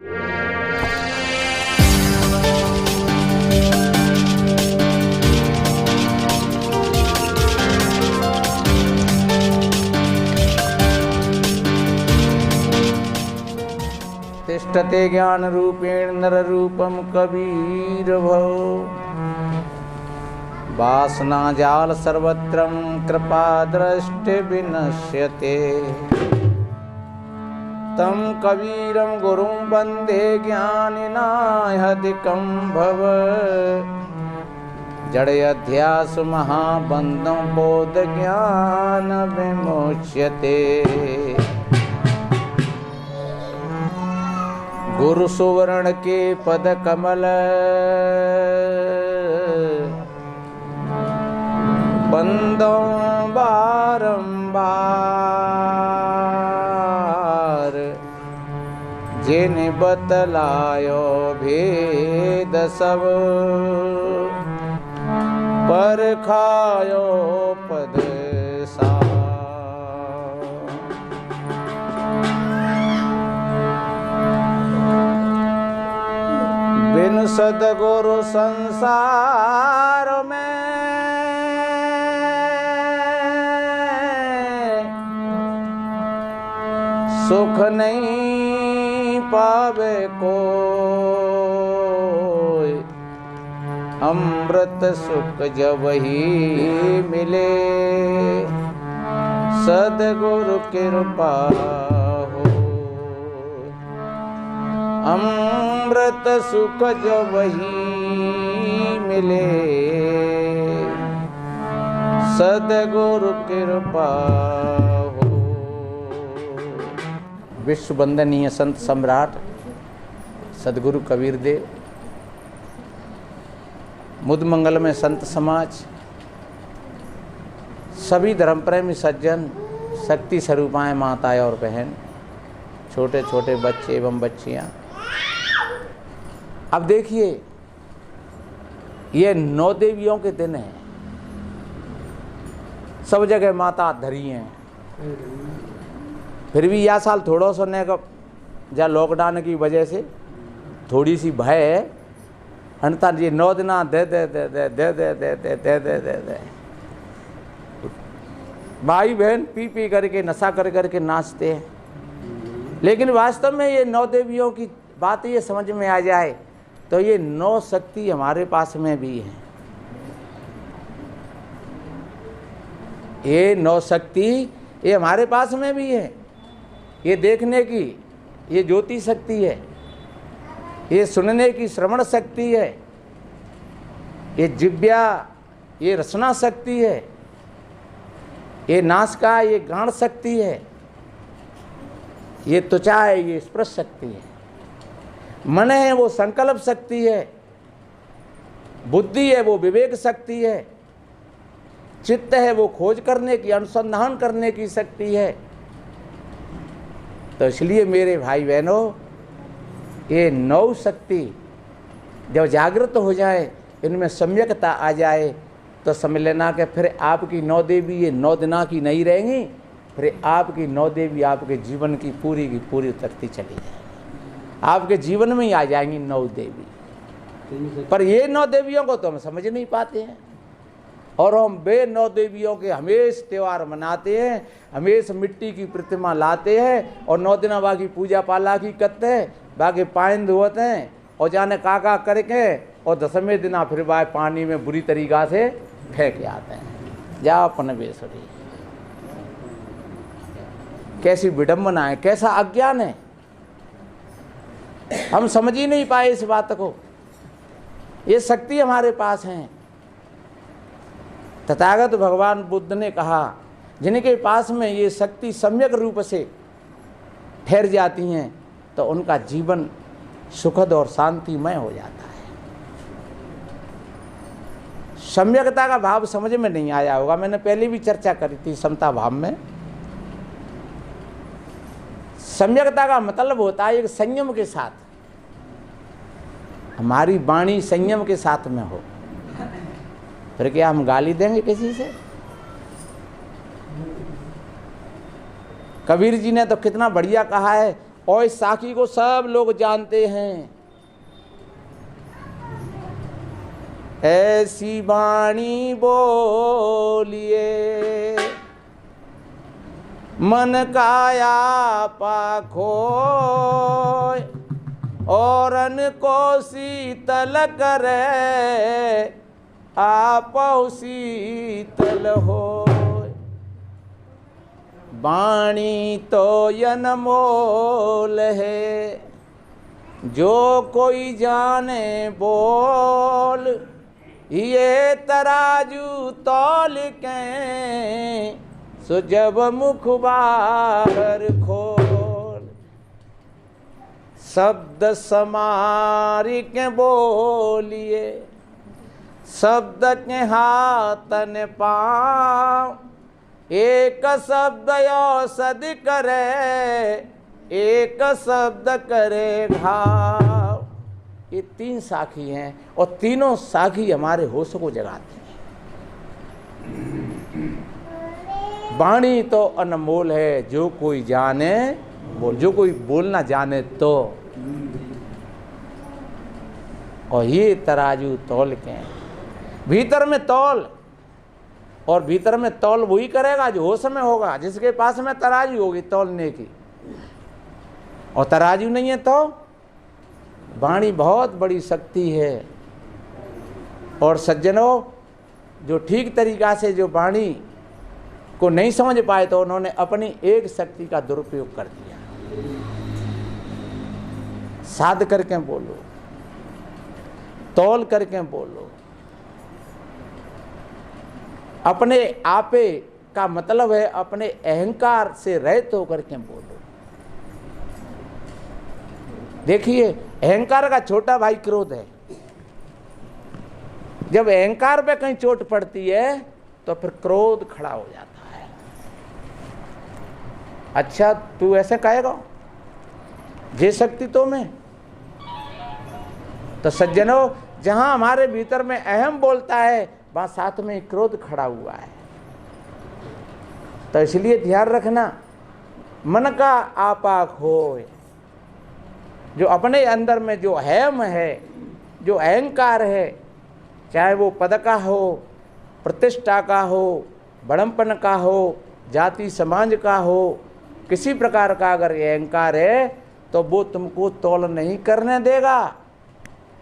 तिष्ठते ज्ञान रूपेण नर रूपम कबीर भव। वासना जाल सर्वत्रम कृपा दृष्टि विनश्यते। तम कबीरम गुरुं वंदे ज्ञानिनाह्यधिकं भव। जड़ अध्यास महाबंधं बोध ज्ञान विमुच्यते। गुरु सुवर्ण के पद कमल बंदों बारंबार। जिन बतलायो भेद सब पर खायो पद सा। बिन सद्गुरु संसार में सुख नहीं पावे कोई। अमृत सुख जब ही मिले सद्गुरु कृपा हो। अमृत सुख जब ही मिले सद्गुरु कृपा हो। विश्व वंदनीय संत सम्राट सद्गुरु कबीर देव, मुदमंगल में संत समाज, सभी धर्म प्रेमी सज्जन, शक्ति स्वरूपाएं माताएं और बहन, छोटे छोटे बच्चे एवं बच्चियां। अब देखिए, ये 9 देवियों के दिन हैं। सब जगह माता धरी हैं। फिर भी यह साल थोड़ा सा ने का जा लॉकडाउन की वजह से थोड़ी सी भय है। अन्यथा ये 9 दिन दे दे दे दे दे दे दे दे दे दे दे दे भाई बहन पी पी करके नशा कर करके नाचते हैं। लेकिन वास्तव में ये 9 देवियों की बात ये समझ में आ जाए तो ये 9 शक्ति हमारे पास में भी है। ये 9 शक्ति ये हमारे पास में भी है। ये देखने की ये ज्योति शक्ति है, ये सुनने की श्रवण शक्ति है, ये जिव्या ये रसना शक्ति है, ये नासिका ये गान शक्ति है, ये त्वचा है ये स्पर्श शक्ति है, मन है वो संकल्प शक्ति है, बुद्धि है वो विवेक शक्ति है, चित्त है वो खोज करने की अनुसंधान करने की शक्ति है। तो इसलिए मेरे भाई बहनों, ये 9 शक्ति जब जागृत हो जाए, इनमें सम्यकता आ जाए तो समझ लेना कि फिर आपकी 9 देवी ये 9 दिना की नहीं रहेंगी, फिर आपकी 9 देवी आपके जीवन की पूरी उतरती चली जाएगी। आपके जीवन में ही आ जाएंगी 9 देवी। पर ये 9 देवियों को तो हम समझ नहीं पाते हैं और हम बे 9 देवियों के हमेशा त्यौहार मनाते हैं, हमेशा मिट्टी की प्रतिमा लाते हैं और 9 दिन बाकी पूजा पाला की करते हैं, बाकी पाइन धोते हैं और जाने काका करके और 10वें दिन फिर बाय पानी में बुरी तरीक़ा से फेंक आते हैं। जा अपन बेसुरी, कैसी विडम्बना है, कैसा अज्ञान है। हम समझ ही नहीं पाए इस बात को। ये शक्ति हमारे पास है। तथागत भगवान बुद्ध ने कहा, जिनके पास में ये शक्ति सम्यक रूप से ठहर जाती हैं तो उनका जीवन सुखद और शांतिमय हो जाता है। सम्यकता का भाव समझ में नहीं आया होगा, मैंने पहले भी चर्चा करी थी समता भाव में। सम्यकता का मतलब होता है एक संयम के साथ, हमारी वाणी संयम के साथ में हो। फिर क्या हम गाली देंगे किसी से? कबीर जी ने तो कितना बढ़िया कहा है, और इस साखी को सब लोग जानते हैं। ऐसी वाणी बोलिए मन काया पाखो, औरन को शीतल करे आप शीतल हो। वाणी तो अनमोल है, जो कोई जाने बोल, ये तराजू तौल के सो जब मुख बाहर खोल। शब्द समारी के बोलिए, शब्द के हाथन पाँव, एक शब्द औषधि करे, एक शब्द करे घाव। ये 3 साखी हैं और तीनों साखी हमारे होश को जगाती हैं। वाणी तो अनमोल है, जो कोई जाने बोल, जो कोई बोलना जाने तो। और ये तराजू तौल के, भीतर में तौल, और भीतर में तौल वही करेगा जो होश में होगा, जिसके पास में तराजू होगी तौलने की। और तराजू नहीं है तो वाणी बहुत बड़ी शक्ति है। और सज्जनों, जो ठीक तरीका से जो वाणी को नहीं समझ पाए तो उन्होंने अपनी एक शक्ति का दुरुपयोग कर दिया। साध करके बोलो, तौल करके बोलो, अपने आपे का मतलब है अपने अहंकार से रहित होकर के बोलो। देखिए, अहंकार का छोटा भाई क्रोध है। जब अहंकार पे कहीं चोट पड़ती है तो फिर क्रोध खड़ा हो जाता है। अच्छा, तू ऐसे कहेगा जे शक्ति तो में। तो सज्जनों, जहां हमारे भीतर में अहम बोलता है वहां साथ में क्रोध खड़ा हुआ है। तो इसलिए ध्यान रखना, मन का आपा खोए। जो अपने अंदर में जो अहम है, जो अहंकार है, चाहे वो पद का हो, प्रतिष्ठा का हो, बड़म्पन का हो, जाति समाज का हो, किसी प्रकार का अगर अहंकार है तो वो तुमको तौल नहीं करने देगा।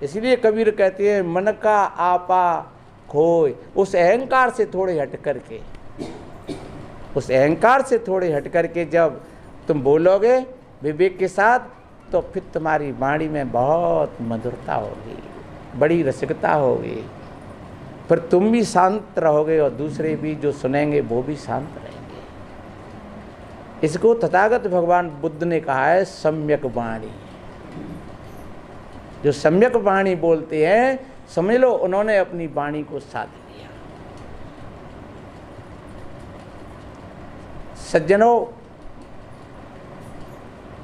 इसलिए कबीर कहते हैं मन का आपा खोए। उस अहंकार से थोड़े हट करके, उस अहंकार से थोड़े हट करके जब तुम बोलोगे विवेक के साथ, तो फिर तुम्हारी वाणी में बहुत मधुरता होगी, बड़ी रसिकता होगी। फिर तुम भी शांत रहोगे और दूसरे भी जो सुनेंगे वो भी शांत रहेंगे। इसको तथागत भगवान बुद्ध ने कहा है सम्यक वाणी। जो सम्यक वाणी बोलते हैं, समझ लो उन्होंने अपनी वाणी को साध लिया। सज्जनों,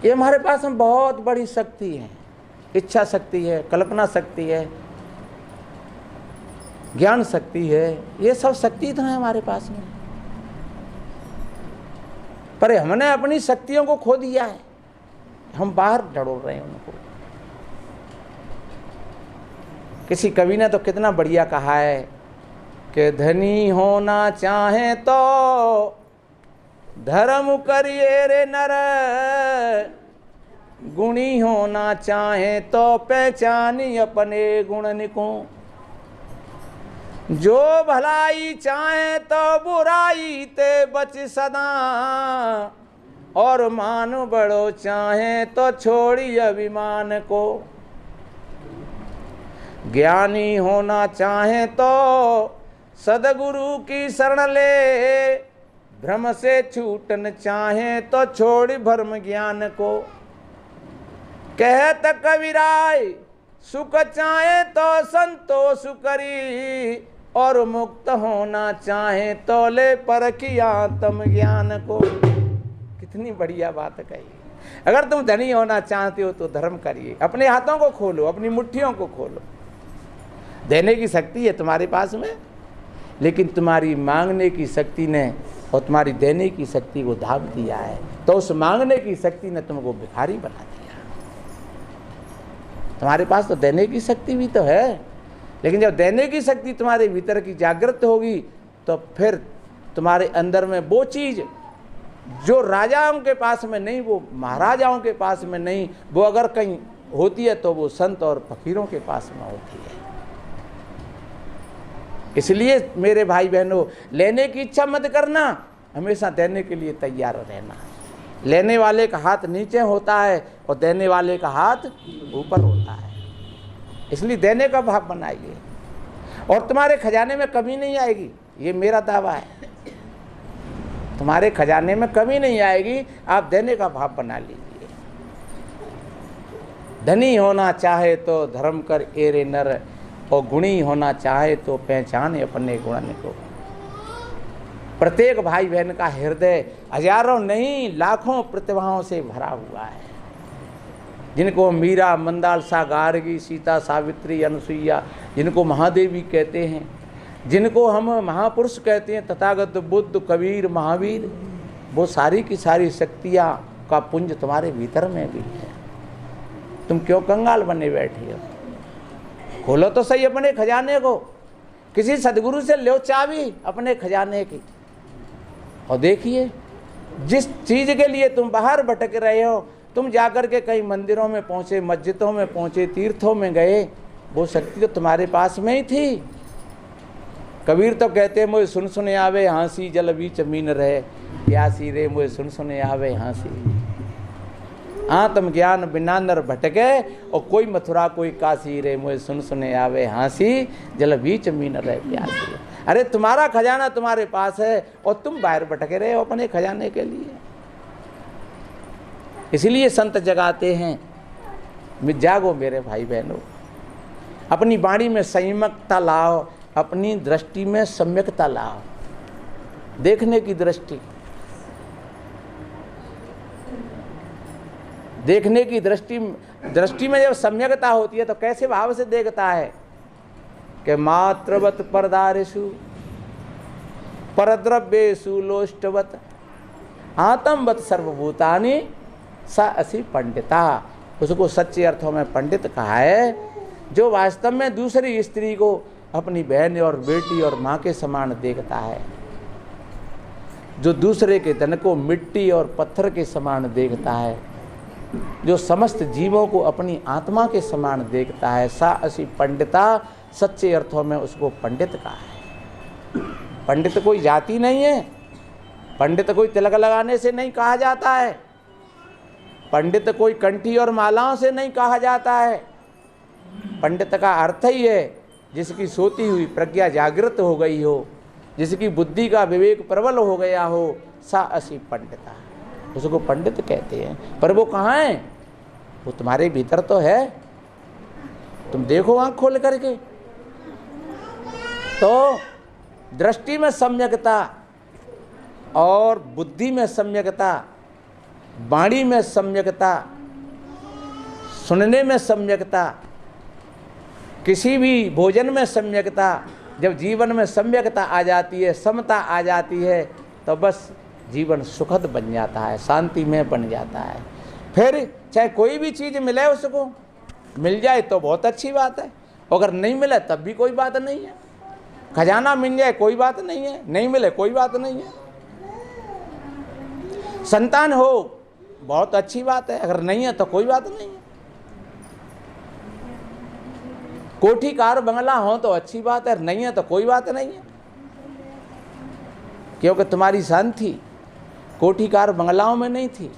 ये हमारे पास में बहुत बड़ी शक्ति है। इच्छा शक्ति है, कल्पना शक्ति है, ज्ञान शक्ति है, ये सब शक्ति तो है हमारे पास में। पर हमने अपनी शक्तियों को खो दिया है, हम बाहर डरोल रहे हैं उनको। किसी कवि ने तो कितना बढ़िया कहा है कि धनी होना चाहे तो धर्म करिए रे नर, गुणी होना चाहे तो पहचानी अपने गुण निको। जो भलाई चाहे तो बुराई ते बच सदा, और मान बड़ो चाहे तो छोड़ी अभिमान को। ज्ञानी होना चाहे तो सदगुरु की शरण ले, भ्रम से छूटन चाहे तो छोड़ भ्रम ज्ञान को। कहत कबीराय सुख चाहे तो संतोष करी, और मुक्त होना चाहे तो ले परखी आत्म ज्ञान को। कितनी बढ़िया बात कही। अगर तुम धनी होना चाहते हो तो धर्म करिए, अपने हाथों को खोलो, अपनी मुट्ठियों को खोलो। देने की शक्ति है तुम्हारे पास में, लेकिन तुम्हारी मांगने की शक्ति ने और तुम्हारी देने की शक्ति को दाब दिया है, तो उस मांगने की शक्ति ने तुमको भिखारी बना दिया। तुम्हारे पास तो देने की शक्ति भी तो है, लेकिन जब देने की शक्ति तुम्हारे भीतर की जागृत होगी तो फिर तुम्हारे अंदर में वो चीज़ जो राजाओं के पास में नहीं, वो महाराजाओं के पास में नहीं, वो अगर कहीं होती है तो वो संत और फकीरों के पास में होती है। इसलिए मेरे भाई बहनों, लेने की इच्छा मत करना, हमेशा देने के लिए तैयार रहना। लेने वाले का हाथ नीचे होता है और देने वाले का हाथ ऊपर होता है। इसलिए देने का भाव बनाइए और तुम्हारे खजाने में कमी नहीं आएगी, ये मेरा दावा है। तुम्हारे खजाने में कमी नहीं आएगी, आप देने का भाव बना लीजिए। धनी होना चाहे तो धर्म कर एरे नर, और गुणी होना चाहे तो पहचाने अपने गुण को। प्रत्येक भाई बहन का हृदय हजारों नहीं लाखों प्रतिभाओं से भरा हुआ है, जिनको मीरा, मंदालसा, गार्गी, सीता, सावित्री, अनुसुईया, जिनको महादेवी कहते हैं, जिनको हम महापुरुष कहते हैं, तथागत बुद्ध, कबीर, महावीर, वो सारी की सारी शक्तियाँ का पुंज तुम्हारे भीतर में भी है। तुम क्यों कंगाल बने बैठे हो? खोलो तो सही अपने खजाने को, किसी सदगुरु से लो चाबी अपने खजाने की, और देखिए जिस चीज़ के लिए तुम बाहर भटक रहे हो, तुम जाकर के कई मंदिरों में पहुँचे, मस्जिदों में पहुँचे, तीर्थों में गए, वो शक्ति तो तुम्हारे पास में ही थी। कबीर तो कहते हैं, मुझे सुन सुने आवे हाँसी, जल बीच मीन रहे प्यासी रे, मुझे सुन सुने आवे हाँसी। आत्म ज्ञान बिना नर भटके, और कोई मथुरा कोई काशी रे, मुझे सुन सुने आवे हाँसी, जल बीच मीन रहे प्यासी रे। अरे तुम्हारा खजाना तुम्हारे पास है और तुम बाहर भटके रहे हो अपने खजाने के लिए। इसलिए संत जगाते हैं, जागो मेरे भाई बहनों, अपनी वाणी में संयमकता लाओ, अपनी दृष्टि में सम्यकता लाओ, देखने की दृष्टि, देखने की दृष्टि में जब सम्यकता होती है तो कैसे भाव से देखता है कि मात्रवत परदारेषु परद्रव्येषु लोष्टवत आत्मवत सर्वभूतानि सा असि पंडिता। उसको सच्चे अर्थों में पंडित कहा है, जो वास्तव में दूसरी स्त्री को अपनी बहन और बेटी और माँ के समान देखता है, जो दूसरे के धन को मिट्टी और पत्थर के समान देखता है, जो समस्त जीवों को अपनी आत्मा के समान देखता है, सा असि पंडिता, सच्चे अर्थों में उसको पंडित कहा है। पंडित कोई जाति नहीं है, पंडित कोई तिलक लगाने से नहीं कहा जाता है, पंडित कोई कंठी और मालाओं से नहीं कहा जाता है। पंडित का अर्थ ही है जिसकी सोती हुई प्रज्ञा जागृत हो गई हो, जिसकी बुद्धि का विवेक प्रबल हो गया हो, सा असि पंडिता, उसको पंडित कहते हैं। पर वो कहाँ है? वो तुम्हारे भीतर तो है, तुम देखो आँख खोल करके। तो दृष्टि में सम्यकता और बुद्धि में सम्यकता, वाणी में सम्यकता, सुनने में सम्यकता, किसी भी भोजन में सम्यकता, जब जीवन में सम्यकता आ जाती है, समता आ जाती है, तो बस जीवन सुखद बन जाता है, शांति में बन जाता है। फिर चाहे कोई भी चीज़ मिले, उसको मिल जाए तो बहुत अच्छी बात है, अगर नहीं मिले तब भी कोई बात नहीं है। खजाना मिल जाए कोई बात नहीं है, नहीं मिले कोई बात नहीं है। संतान हो बहुत अच्छी बात है, अगर नहीं है तो कोई बात नहीं है। कोठी कार बंगला हो तो अच्छी बात है, नहीं है तो कोई बात नहीं है, क्योंकि तुम्हारी शांति कोठी कार बंगलाओं में नहीं थी,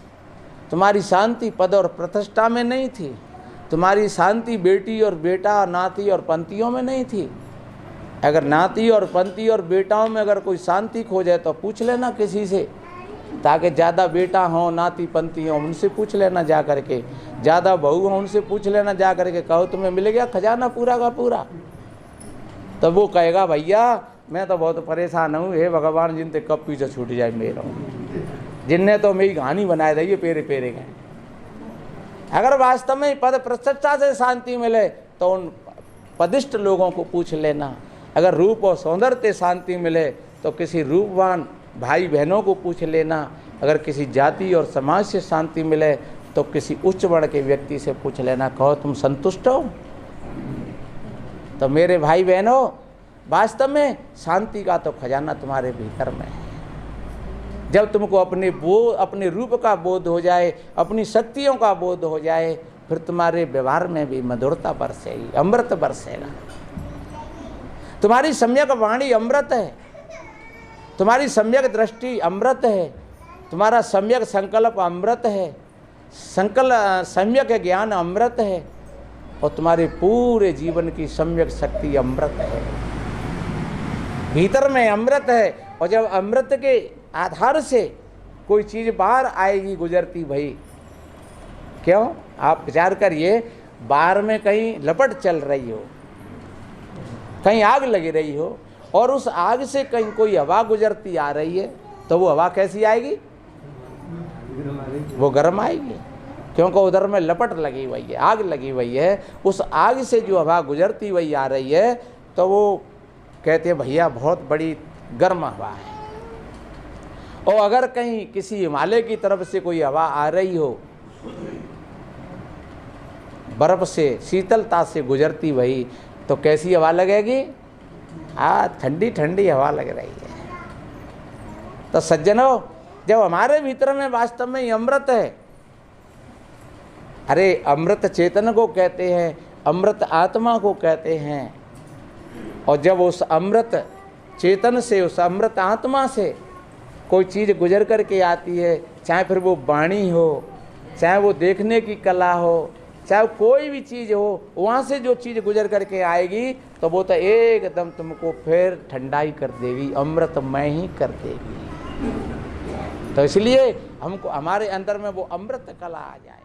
तुम्हारी शांति पद और प्रतिष्ठा में नहीं थी, तुम्हारी शांति बेटी और बेटा, नाती और पंथियों में नहीं थी। अगर नाती और पंथी और बेटाओं में अगर कोई शांति खो जाए तो पूछ लेना किसी से, ताकि ज़्यादा बेटा हो, नाती पंथी हो, उनसे पूछ लेना जा करके, ज़्यादा बहू हो उनसे पूछ लेना जा करके, कहो तुम्हें मिल गया खजाना पूरा का पूरा, तब वो कहेगा भैया मैं तो बहुत परेशान हूँ, हे भगवान जिनते कब पीछे छूट जाए मेरा, जिनने तो मेरी कहानी बनाए दी पेरे पेरे गए। अगर वास्तव में पद प्रतिष्ठा से शांति मिले तो उन पदिष्ट लोगों को पूछ लेना। अगर रूप और सौंदर्य से शांति मिले तो किसी रूपवान भाई बहनों को पूछ लेना, अगर किसी जाति और समाज से शांति मिले तो किसी उच्च वर्ण के व्यक्ति से पूछ लेना, कहो तुम संतुष्ट हो। तो मेरे भाई बहनों, वास्तव में शांति का तो खजाना तुम्हारे भीतर में है। जब तुमको अपने रूप का बोध हो जाए, अपनी शक्तियों का बोध हो जाए, फिर तुम्हारे व्यवहार में भी मधुरता बरसेगी, अमृत बरसेगा। तुम्हारी सम्यक वाणी अमृत है, तुम्हारी सम्यक दृष्टि अमृत है, तुम्हारा सम्यक संकल्प अमृत है, सम्यक ज्ञान अमृत है, और तुम्हारे पूरे जीवन की सम्यक शक्ति अमृत है। भीतर में अमृत है, और जब अमृत के आधार से कोई चीज़ बाहर आएगी गुजरती भई, क्यों आप विचार करिए, बाहर में कहीं लपट चल रही हो, कहीं आग लगी रही हो, और उस आग से कहीं कोई हवा गुजरती आ रही है, तो वो हवा कैसी आएगी? वो गर्म आएगी, क्योंकि उधर में लपट लगी हुई है, आग लगी हुई है। उस आग से जो हवा गुजरती हुई आ रही है, तो वो कहते हैं भैया बहुत बड़ी गर्म हवा है। और अगर कहीं किसी हिमालय की तरफ से कोई हवा आ रही हो, बर्फ से शीतलता से गुजरती हुई, तो कैसी हवा लगेगी? ठंडी ठंडी हवा लग रही है। तो सज्जनों, जब हमारे भीतर में वास्तव में ये अमृत है, अरे अमृत चेतन को कहते हैं, अमृत आत्मा को कहते हैं, और जब उस अमृत चेतन से, उस अमृत आत्मा से कोई चीज़ गुजर करके आती है, चाहे फिर वो वाणी हो, चाहे वो देखने की कला हो, चाहे कोई भी चीज़ हो, वहाँ से जो चीज़ गुजर करके आएगी, तो वो तो एकदम तुमको फिर ठंडाई कर देगी, अमृतमय ही कर देगी। तो इसलिए हमको हमारे अंदर में वो अमृत कला आ जाए।